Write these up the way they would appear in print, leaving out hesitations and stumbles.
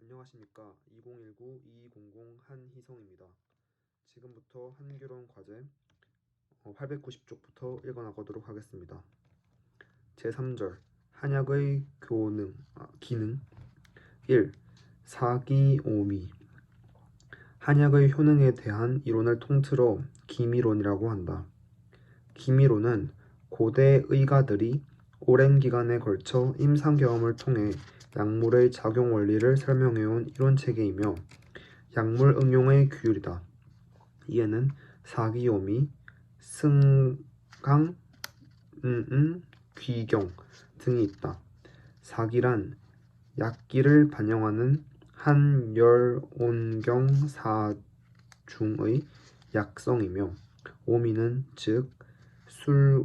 안녕하십니까. 2019-2200 한희성입니다. 지금부터 한규론 과제 890쪽부터 읽어나가도록 하겠습니다. 제3절 한약의 기능 1. 사기오미 한약의 효능에 대한 이론을 통틀어 기미론이라고 한다. 기미론은 고대 의가들이 오랜 기간에 걸쳐 임상 경험을 통해 약물의 작용 원리를 설명해온 이론체계이며 약물 응용의 규율이다. 이에는 사기오미, 승강, 귀경 등이 있다. 사기란 약기를 반영하는 한열온경사중의 약성이며 오미는 즉 술,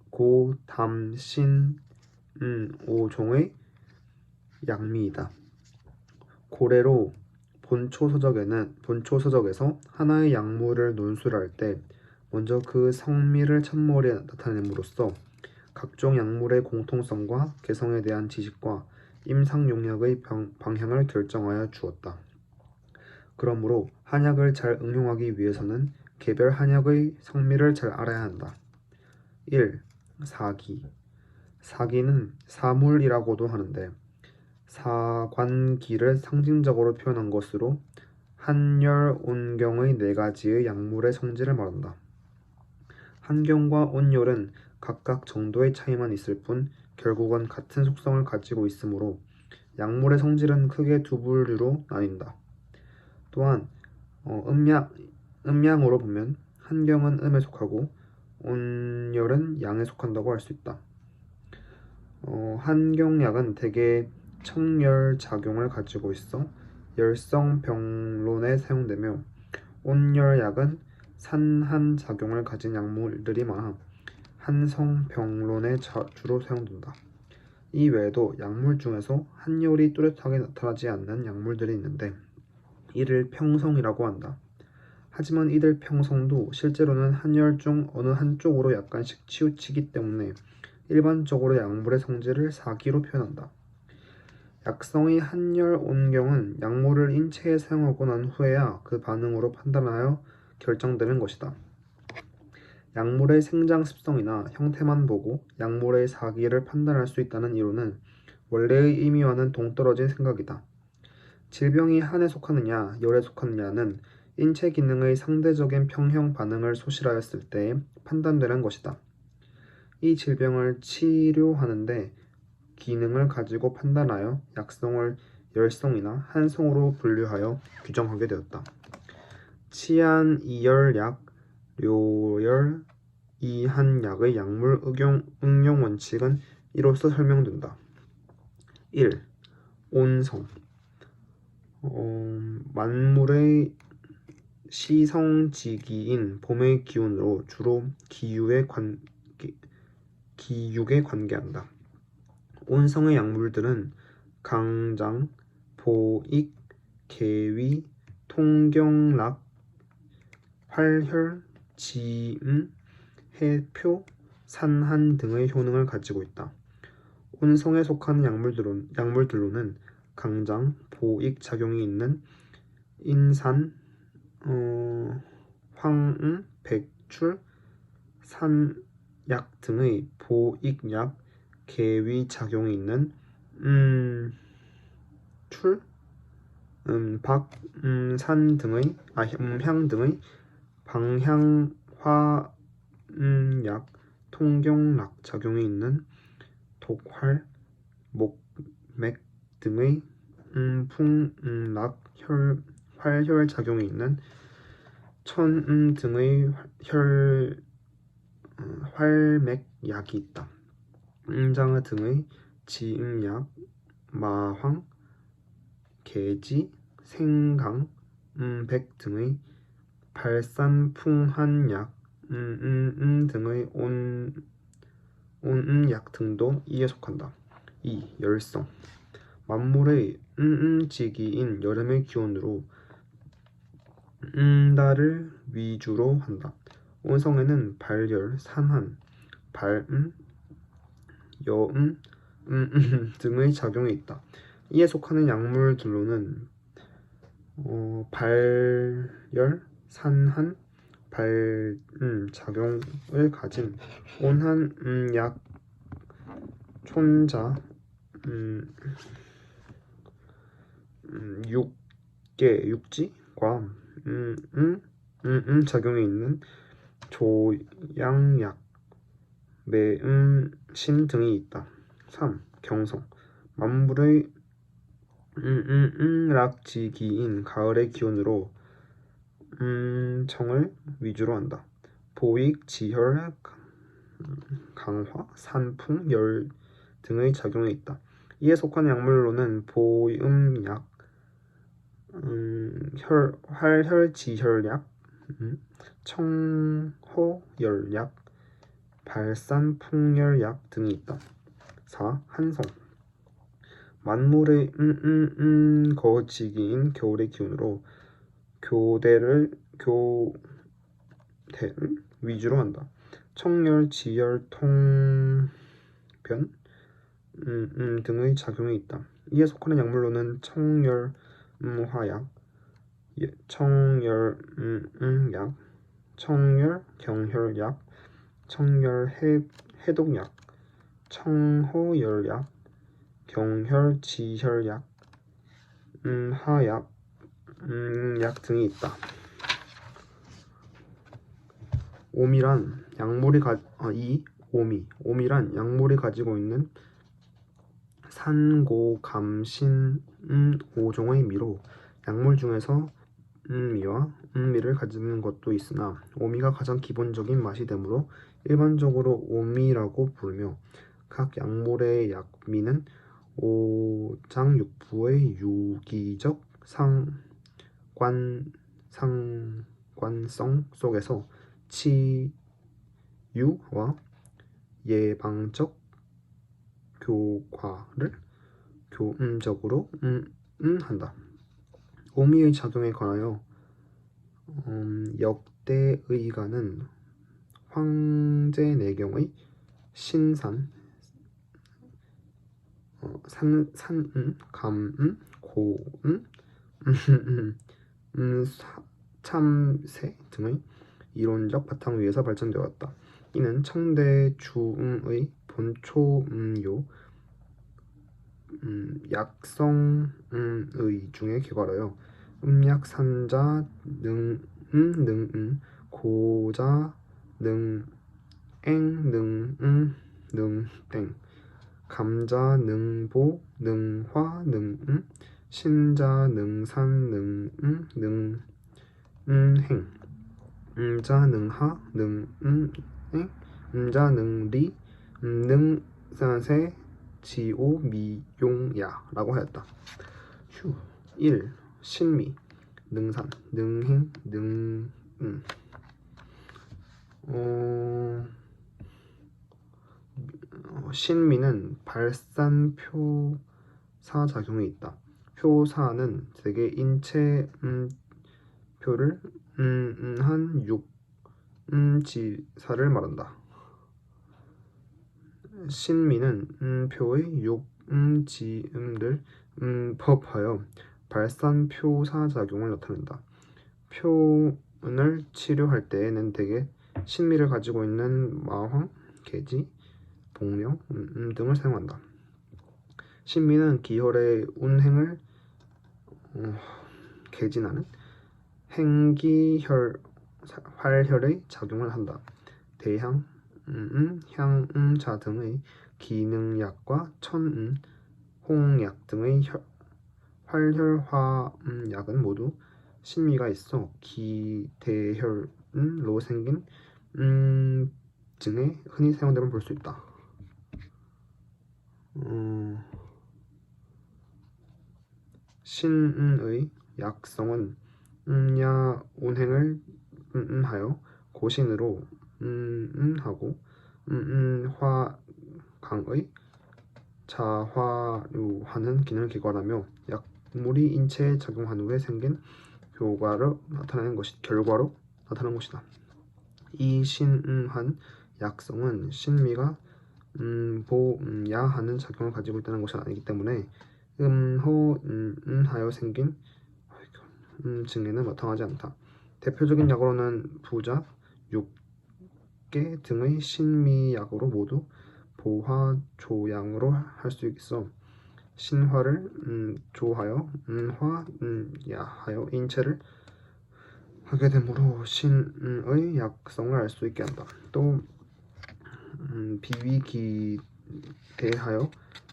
고, 담, 신, 5종의 약미이다. 고래로 본초서적에서 하나의 약물을 논술할 때 먼저 그 성미를 첫머리에 나타냄으로써 각종 약물의 공통성과 개성에 대한 지식과 임상용약의 방향을 결정하여 주었다. 그러므로 한약을 잘 응용하기 위해서는 개별 한약의 성미를 잘 알아야 한다. 1. 사기 사기는 사물이라고도 하는데 사관기를 상징적으로 표현한 것으로 한열온경의 4가지의 약물의 성질을 말한다. 한경과 온열은 각각 정도의 차이만 있을 뿐 결국은 같은 속성을 가지고 있으므로 약물의 성질은 크게 두 부류로 나뉜다. 또한 음양으로 보면 한경은 음에 속하고 온열은 양에 속한다고 할 수 있다. 한경약은 대개 청열작용을 가지고 있어 열성병론에 사용되며 온열약은 산한작용을 가진 약물들이 많아 한성병론에 주로 사용된다. 이 외에도 약물 중에서 한열이 뚜렷하게 나타나지 않는 약물들이 있는데 이를 평성이라고 한다. 하지만 이들 평성도 실제로는 한열 중 어느 한쪽으로 약간씩 치우치기 때문에 일반적으로 약물의 성질을 사기로 표현한다. 약성의 한열온경은 약물을 인체에 사용하고 난 후에야 그 반응으로 판단하여 결정되는 것이다. 약물의 생장 습성이나 형태만 보고 약물의 사기를 판단할 수 있다는 이론은 원래의 의미와는 동떨어진 생각이다. 질병이 한에 속하느냐 열에 속하느냐는 인체 기능의 상대적인 평형 반응을 소실하였을 때 판단되는 것이다. 이 질병을 치료하는데 기능을 가지고 판단하여 약성을 열성이나 한성으로 분류하여 규정하게 되었다. 치안 이열약, 료열 이한약의 약물 응용 원칙은 이로써 설명된다. 1. 온성 만물의 시성지기인 봄의 기운으로 주로 기육에 관계한다. 온성의 약물들은 강장, 보익, 계위, 통경락, 활혈, 지음, 해표, 산한 등의 효능을 가지고 있다. 온성에 속하는 약물들로는 강장, 보익 작용이 있는 인산, 황응, 백출, 산약 등의 보익약, 계위 작용이 있는 출, 박, 산 등의 향 등의 방향화약, 통경락 작용이 있는 독활, 목맥 등의 풍락, 활혈 작용이 있는 천 등의 활맥약이 있다. 장어 등의 지음약, 마황, 계지, 생강, 백 등의 발산풍한약, 등의 온약 등도 이에 속한다. 2. 열성 만물의 지기인 여름의 기온으로 달을 위주로 한다. 온성에는 발열, 산한, 발음, 여음, 등의 작용이 있다. 이에 속하는 약물들로는 발열, 산한, 작용을 가진 온한 약, 촌자, 육지과 작용이 있는 조양약, 매음신 등이 있다. 3. 경성. 만물의 락지기인 가을의 기운으로 청을 위주로 한다. 보익, 지혈, 강화, 산풍, 열 등의 작용이 있다. 이에 속하는 약물로는 보음약, 활혈지혈약, 청호열약, 발산풍열약 등이 있다. 4. 한성. 만물의 거지기인 겨울의 기운으로 교대를 위주로 한다. 청열, 지열, 통변 등의 작용이 있다. 이에 속하는 약물로는 청열 화약, 청열 약, 청열 경혈약, 청열 해독약, 청호열약, 경혈 지혈약, 하약, 약 등이 있다. 오미란 약물이 오미란 약물이 가지고 있는 산고감신 5종의 미로 약물 중에서 미와 미를 가지는 것도 있으나 오미가 가장 기본적인 맛이 되므로 일반적으로 오미라고 부르며 각 약물의 약미는 오장육부의 유기적 상관성 속에서 치유와 예방적 교과를 교음적으로 한다. 오미의 작용에 관하여 역대의가는 황제내경의 신산, 감음, 고음, 참새 등의 이론적 바탕 위에서 발전되었다. 이는 청대 주음의 본초음요 약성의 중에 개괄하여 음약산자 능응 고자 능앵 능땡 감자 능보 능화 능응 신자 능산 능행 자 능하 능eng 자 능리 능사세 지오 미용야라고 하였다. 1. 신미 능산 능행 신미는 발산표사 작용이 있다. 표사는 대개 인체 표를 한 지사를 말한다. 신미는 표의 지음을 법하여 발산표사 작용을 나타낸다. 표현을 치료할 때에는 대개 신미를 가지고 있는 마황, 계지, 복령 등을 사용한다. 신미는 기혈의 운행을 개진하는 행기혈, 활혈의 작용을 한다. 대향, 향자 등의 기능약과 천은, 홍약 등의 활혈화약은 모두 신미가 있어 기대혈로 생긴 증에 흔히 사용됨을 볼 수 있다. 신의 약성은 야 운행을 하여 고신으로 하고 화강의 자화류하는 기능을 기관하며 약물이 인체에 작용한 후에 생긴 결과로 나타나는 것이다. 이 신한 약성은 신미가 야하는 작용을 가지고 있다는 것이 아니기 때문에 하여 생긴 증에는 마땅하지 않다. 대표적인 약으로는 부작, 육계 등의 신미약으로 모두 보화조양으로 할 수 있어 신화를 조하여 야하여 인체를 하게 되므로 신의 약성을 알 수 있게 한다. 또 비위기대하여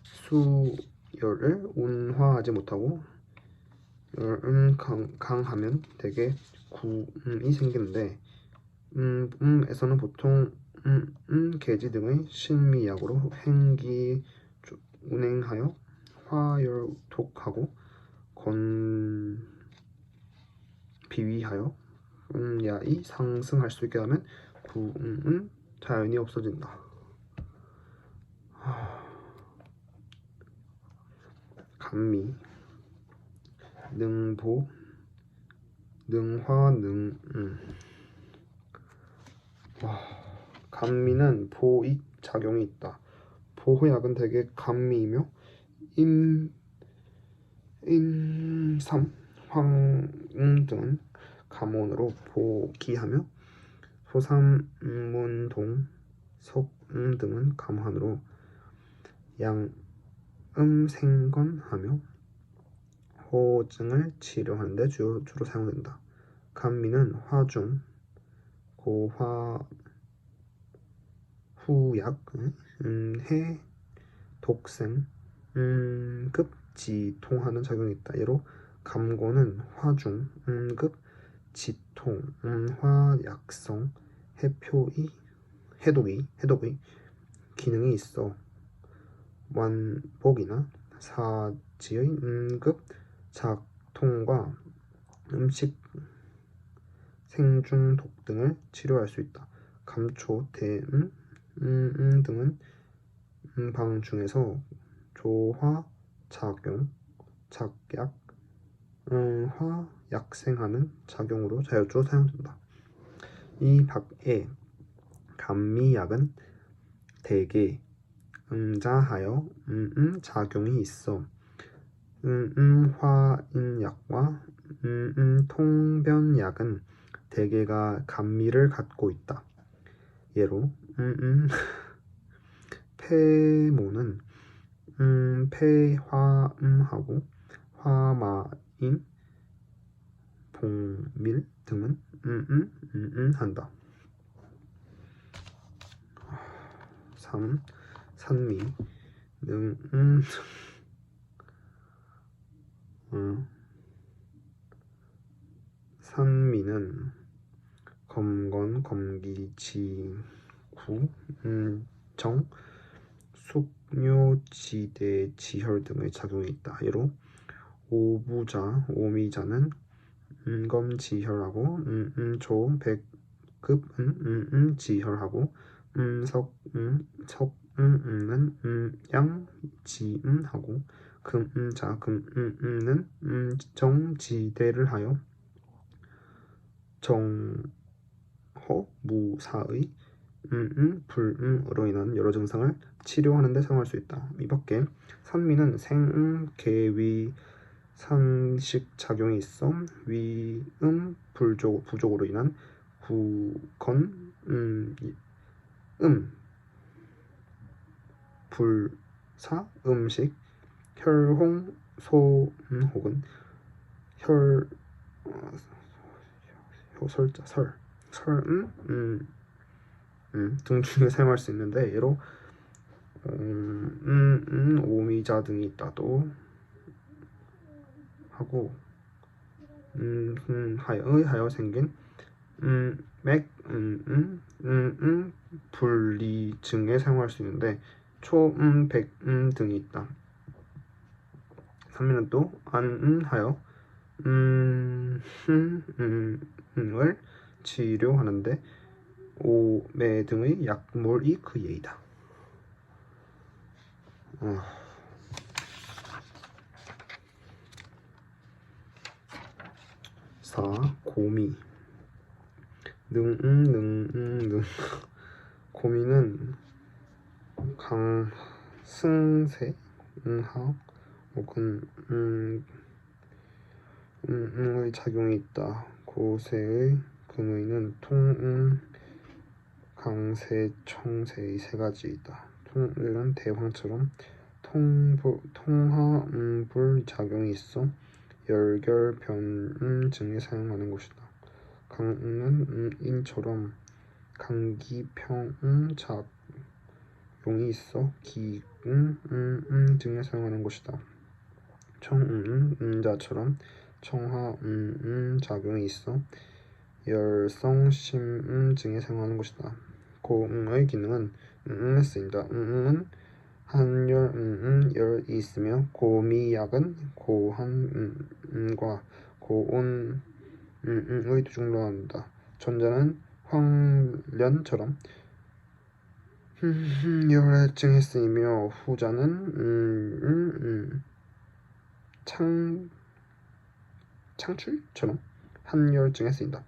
수열을 온화하지 못하고 열은 강하면 대개 구음이 생기는데 에서는 보통 계지 등의 신미약으로 행기 운행하여 화열독하고 비위하여 야이 상승할 수 있게 하면 구음은 자연히 없어진다. 감미 능보 능화 감미는 보익 작용이 있다. 보호약은 대개 감미이며 임삼, 황응 등은 감원으로 보기하며 소삼문동, 석음 등은 감환으로 양음생건하며 호증을 치료하는 데 주로 사용된다. 감미는 화중, 고화, 후약, 해, 독생, 급지통하는 작용이 있다. 예로 감고는 화중, 급, 지통, 화약성, 해독의 기능이 있어 완복이나 사지의 급 작통과 음식 생중독 등을 치료할 수 있다. 감초, 대음, 등은 방 중에서 조화, 작용, 작약, 화약생하는 작용으로 자율적으로 사용된다. 이 밖에 감미약은 대개 자하여 작용이 있어 화인약과 통변약은 대개가 감미를 갖고 있다. 예로 폐모는 폐화하고 화마인, 봉밀 등은 한다. 3. 산미 산미는 검건, 검기, 지구, 정, 숙묘지대, 지혈 등의 작용이 있다. 예로 오부자, 오미자는 검지혈하고 조, 백급, 지혈하고 석는 양지하고 금자, 금는 정지대를 하여 정허무사의 불음으로 인한 여러 증상을 치료하는 데 사용할 수 있다. 이 밖에 산미는 생계위 산식 작용이 있어 위음 부족으로 인한 구건 불사 음식 혈홍 소 혹은 등 중에 사용할 수 있는데 예로 오미자 등이 있다도 하고 하여 생긴 맥 분리증에 사용할 수 있는데 백 등이 있다. 산미는 또 하여 을 치료하는데 오매 등의 약물이 그 예이다. 4. 고미 고미는 강승세, 응하, 혹은 의 작용이 있다. 고세의 금의는 통, 강세, 청세의 세 가지이다. 통은 대황처럼 통하불 작용이 있어 열결변증에 사용하는 것이다. 강은 인처럼 강기평 작용이 있어 기증에 사용하는 것이다. 청은 자처럼 청하 작용이 있어 열성심증에 사용하는 것이다. 고의 기능은 에 쓰인다. 은 한열 열이 있으며 고미약은 고한과 고온의 두 종류로 나눈다. 전자는 황련처럼 열증에 쓰이며 후자는 창출처럼 한열증에 쓰인다.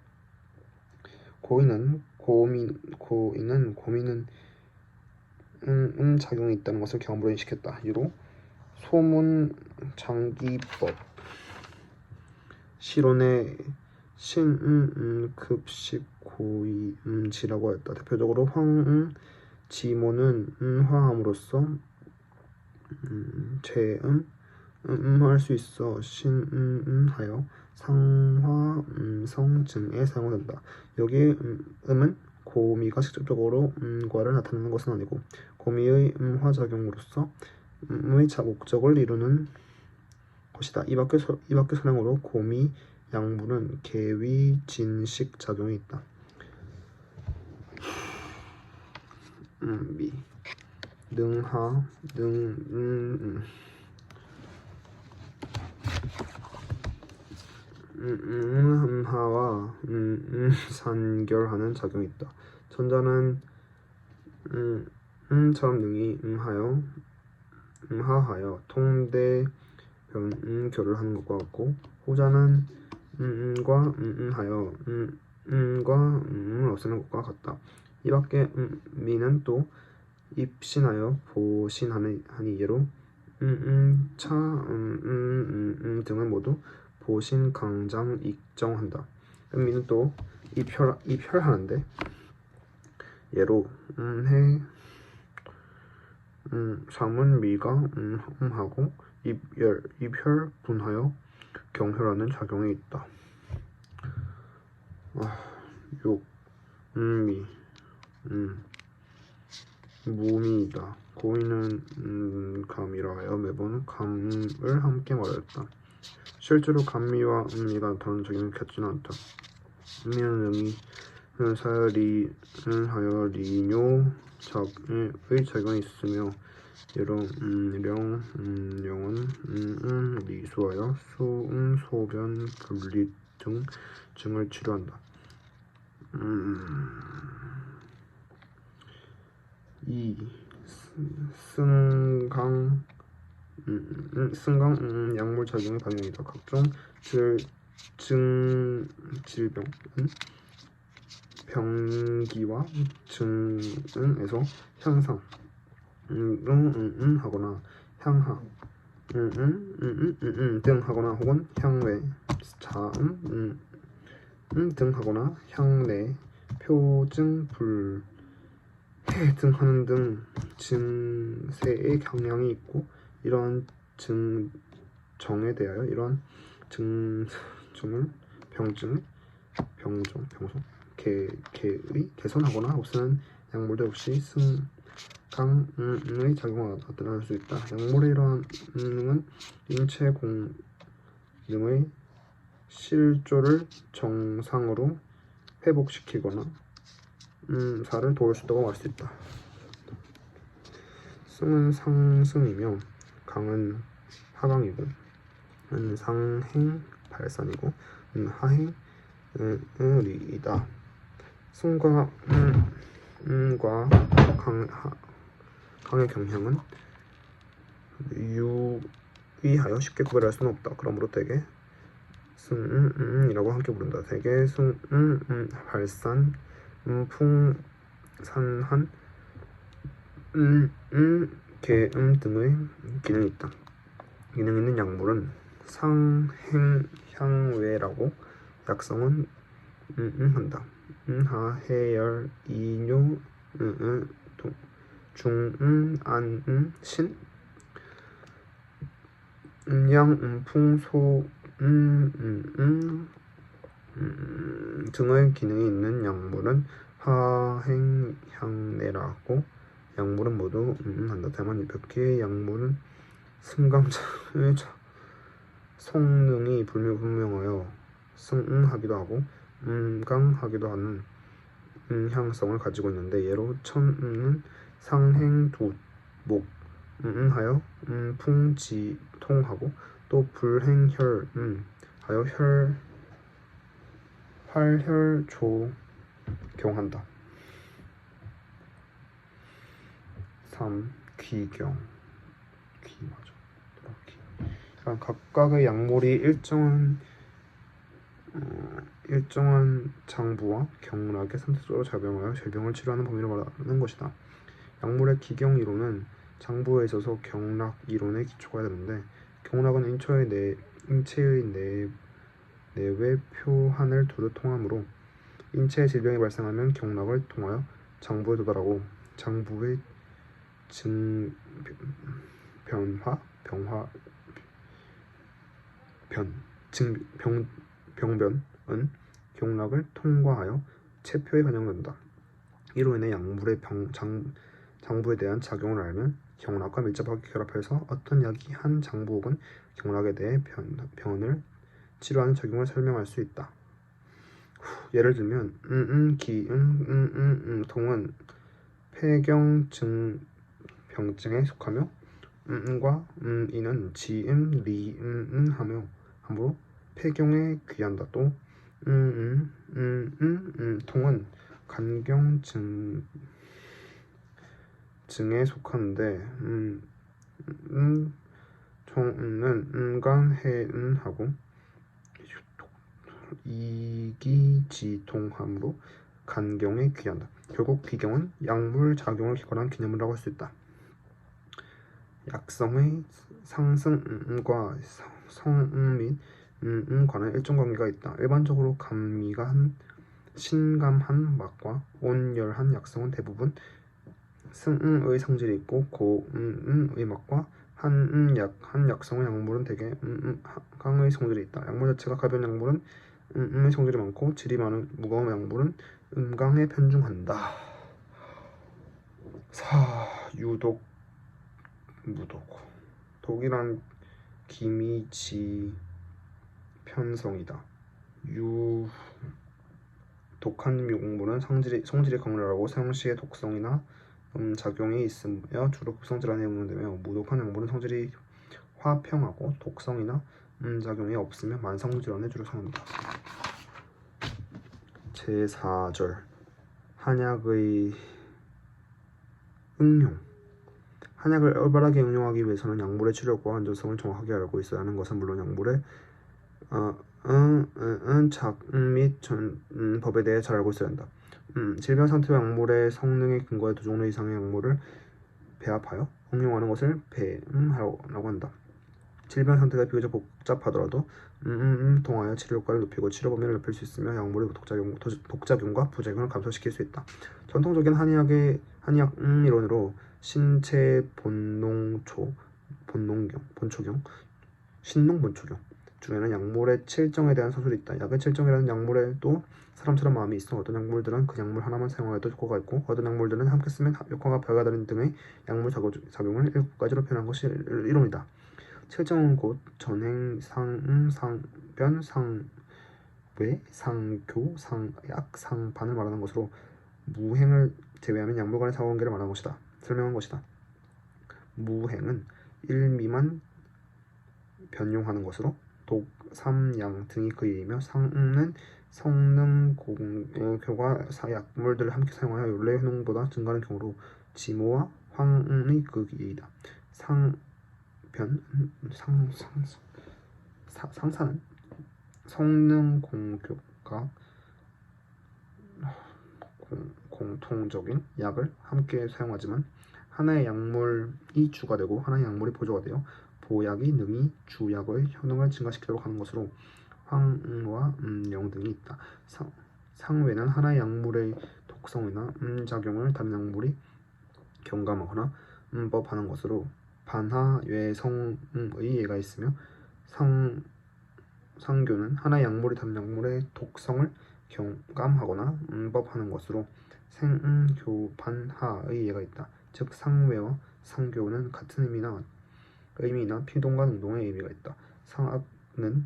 고인은 고미는 작용이 있다는 것을 경험으로 인식했다. 이로 소문장기법 실온의 신급식고이지라고 했다. 대표적으로 지모는 화함으로써 할 수 있어 신하여 상화성증에 사용된다. 여기에 은 고미가 직접적으로 과를 나타내는 것은 아니고 고미의 화작용으로서 의 목적을 이루는 것이다. 이 밖의 설명으로 고미 약물은 계위진식 작용이 있다. 미 능하 음하와 산결하는 작용이 있다. 전자는 처럼 능이 음하하여 통대 변결을 하는 것과 같고 후자는 과 하여 과 없애는 것과 같다. 이 밖에 미는 또 입신하여 보신하니 예로 차 등은 모두 보신 강장 익정한다. 미는 또 입혈하는데 예로 해 삼은 미가 하고 입혈 분하여 경혈하는 작용이 있다. 욕 미 무미이다. 고인은 감이라 하여 매번 감을 함께 말하였다. 실제로 감미와 미가 나타나는 적용이 같지는 않다. 미는 능이 사리는 하여 리뇨의 작용이 있으며 예로 령은 리수하여 소변 분리 등 증을 치료한다. 이 승강 약물 작용의 반응이다. 각종 질병은 병기와 증에서 향상 하거나 향하 등 하거나 혹은 향외 자음 등 하거나 향내 표증 불해 등 하는 등 증세의 경향이 있고 이러한 증정에 대하여 이러한 병정 개의 개선하거나 없애는 약물도 역시 승강의 작용을 나타낼 수 있다. 약물의 이러한 능은 인체 공능의 실조를 정상으로 회복시키거나 사를 도울 수 있다고 말할 수 있다. 승은 상승이며 강은 하강이고 상행 발산이고 하행 의리이다. 승과 강의 경향은 유의하여 쉽게 구별할 수는 없다. 그러므로 대개 이라고 함께 부른다. 대개 발산 풍산한 계음 등의 기능이 있다. 기능 있는 약물은 상행향외라고 약성은 한다. 하해열 이뇨 중안 신 양 풍소 등의 기능이 있는 약물은 하행향내라고 약물은 모두 한다. 다만 몇 개의 약물은 승강장의 성능이 불분명하여 승하기도 하고 강하기도 하는 향성을 가지고 있는데, 예로 천은 상행두목 하여 풍지통하고, 또 불행혈 하여 활혈조경한다. 3. 귀경. 귀 맞아. 그러니까 각각의 약물이 일정한 장부와 경락에 선택적으로 작용하여 질병을 치료하는 범위를 말하는 것이다. 약물의 기경 이론은 장부에 있어서 경락 이론의 기초가 되는데, 경락은 인체의 내외 표한을 두루 통하므로 인체에 질병이 발생하면 경락을 통하여 장부에 도달하고, 장부의 병변은 경락을 통과하여 체표에 반영된다. 이로 인해 약물의 장부에 대한 작용을 알면 경락과 밀접하게 결합해서 어떤 약이 한 장부 혹은 경락에 대해 병을 치료하는 작용을 설명할 수 있다. 예를 들면 통은 폐경증병증에 속하며 과 이는 하며 함부로 폐경에 귀한다. 또 통은 간경증에 속하는데 통은 간해하고 이기지통함으로 간경에 귀한다. 결국 귀경은 약물 작용을 기관한 개념이라고 할 수 있다. 약성의 상승과 성응 및 관한 일정 관계가 있다. 일반적으로 신감한 맛과 온열한 약성은 대부분 승의 성질이 있고, 고의 맛과 한 약성의 약물은 대개 강의 성질이 있다. 약물 자체가 가벼운 약물은 의 성질이 많고, 질이 많은 무거운 약물은 강에 편중한다. 4. 유독 무독. 독이란 기미지 편성이다. 독한 약물은 성질이 강렬하고 사용시에 독성이나 작용이 있으며 주로 급성질 안에 응용되며, 무독한 약물은 성질이 화평하고 독성이나 작용이 없으며 만성질환에 주로 사용된다. 제4절 한약의 응용. 한약을 올바르게 응용하기 위해서는 약물의 치료과 안전성을 정확하게 알고 있어야 하는 것은 물론 약물의 작 및 법에 대해 잘 알고 있어야 한다. 질병 상태와 약물의 성능에 근거해 두 종류 이상의 약물을 배합하여 응용하는 것을 배합이라고 한다. 질병 상태가 비교적 복잡하더라도 통하여 치료 효과를 높이고 치료 범위를 넓힐 수 있으며 약물의 독작용과 부작용을 감소시킬 수 있다. 전통적인 한의학 이론으로 신체 본초경 중에는 약물의 칠정에 대한 서술이 있다. 약의 칠정이라는 약물에도 사람처럼 마음이 있어 어떤 약물들은 그 약물 하나만 사용하여도 효과가 있고, 어떤 약물들은 함께 쓰면 효과가 배가 다른 등의 약물 작용을 7가지로 표현한 것이 이론이다. 칠정은 곧 전행, 상변, 상외, 상교, 상약, 상반을 말하는 것으로 무행을 제외하면 약물 간의 사관관계를 설명한 것이다. 무행은 1 미만 변용하는 것으로 독, 삼, 양 등이 그 예이며, 상은 성능, 공효과 약물들을 함께 사용하여 원래 효능보다 증가하는 경우로 지모와 황이 그 예이다. 상사는 성능, 공효과 공통적인 약을 함께 사용하지만 하나의 약물이 주가 되고 하나의 약물이 보조가 되어 보약이 능히 주약의 효능을 증가시키도록 하는 것으로 황과 영 등이 있다. 상외는 하나의 약물의 독성이나 작용을 다른 약물이 경감하거나 법하는 것으로 반하외성의 예가 있으며 상교는 하나의 약물이 다른 약물의 독성을 경감하거나 법하는 것으로 생교반하의 예가 있다. 즉 상외와 상교는 같은 의미나 피동과 능동의 의미가 있다. 상악은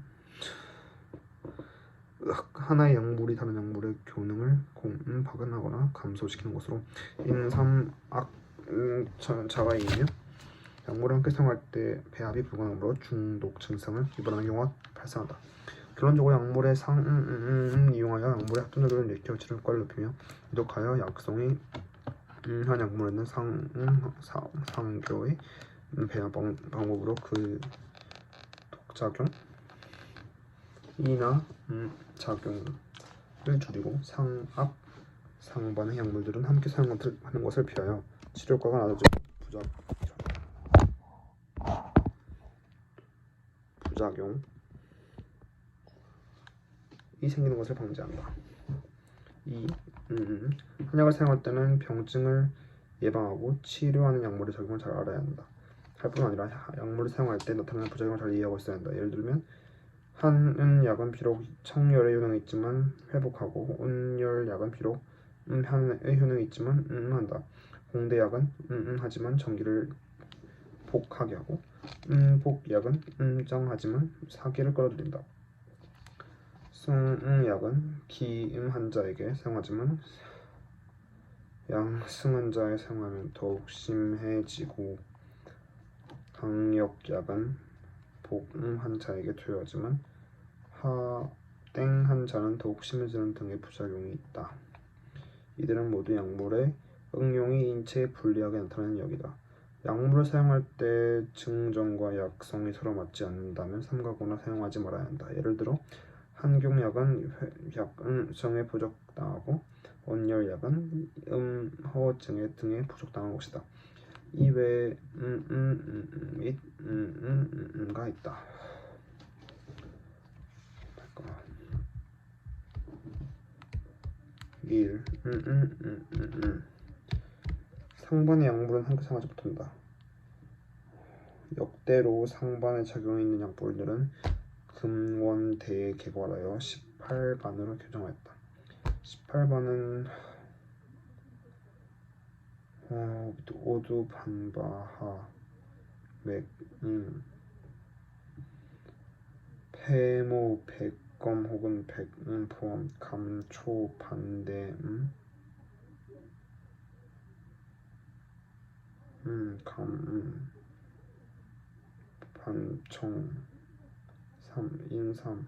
하나의 약물이 다른 약물의 교능을 박은하거나 감소시키는 것으로 인삼악 자가이며 약물을 함께 사용할 때 배합이 불가능하므로 중독 증상을 유발하는 경우가 발생한다. 결론적으로 약물의 이용하여 약물의 합성도를 일으켜 치료효과를 높이며 유독하여 약성이 한 약물에는 상교의 배합 방법으로 그 독작용 이나 작용을 줄이고 상반의 약물들은 함께 사용하는 것을 피하여 치료효과가 낮아지고 부작용이 생기는 것을 방지한다. 한 약을 사용할 때는 병증을 예방하고 치료하는 약물의 작용을 잘 알아야 한다. 할 뿐 아니라 약물을 사용할 때 나타나는 부작용을 잘 이해하고 있어야 한다. 예를 들면 한 약은 비록 청열의 효능이 있지만 회복하고 온열약은 비록 한의 효능이 있지만 한다. 공대약은 하지만 전기를 복하게 하고 복약은 정하지만 사기를 끌어들인다. 승약은 기임 환자에게 사용하지만 양승 환자에 사용하면 더욱 심해지고 강력약은 복음 환자에게 투여하지만 하땡 환자는 더욱 심해지는 등의 부작용이 있다. 이들은 모두 약물의 응용이 인체에 불리하게 나타나는 역이다. 약물을 사용할 때 증정과 약성이 서로 맞지 않는다면 삼가거나 사용하지 말아야 한다. 예를 들어 한경약은 약성에 부족당하고 온열약은 허증에 등에 부족당한 것이다. 이외에 및 가 있다. 상반의 약물은 함께 사용하지 못한다. 역대로 상반의 작용이 있는 약물들은 금원대에 개괄하여 18반으로 규정하였다. 18반은 오두 반바하 맥 폐모 백검 혹은 백포함 감초 반대 반청 인삼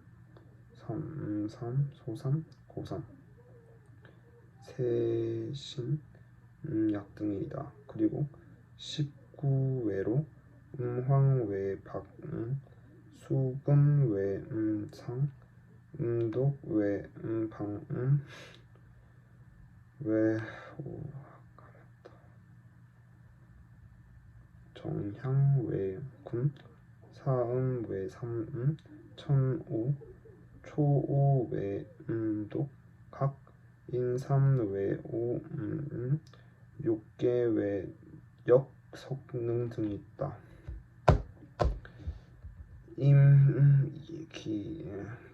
삼삼 소삼 고삼 세신 약 등이다. 그리고 19외로 황외박 수금외상 독외방 정향외군 사음외삼 천오 초오외독 각 인삼외오 육계외역 석능 등이 있다.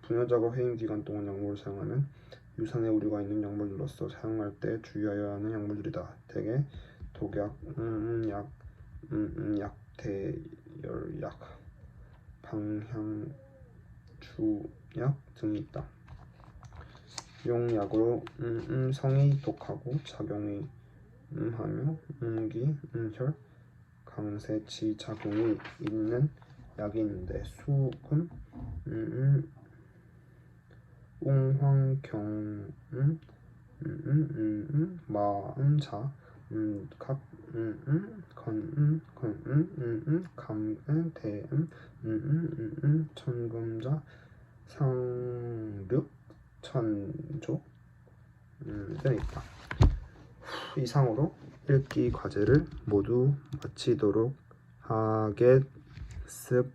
분열자가 회임 기간 동안 약물을 사용하면 유산의 오류가 있는 약물로서 사용할 때 주의하여야 하는 약물들이다. 대개 독약, 약대열약, 방향주약 등이 있다. 용약으로 성이 독하고 작용이 하며 기, 혈, 강세치 작용이 있는 약이 있는데 수금, 웅황경, 마음자, 각, 건, 감, 대음, 천금자, 상륙, 천조 등이 있다. 이상으로 읽기 과제를 모두 마치도록 하겠습니다. 습니다.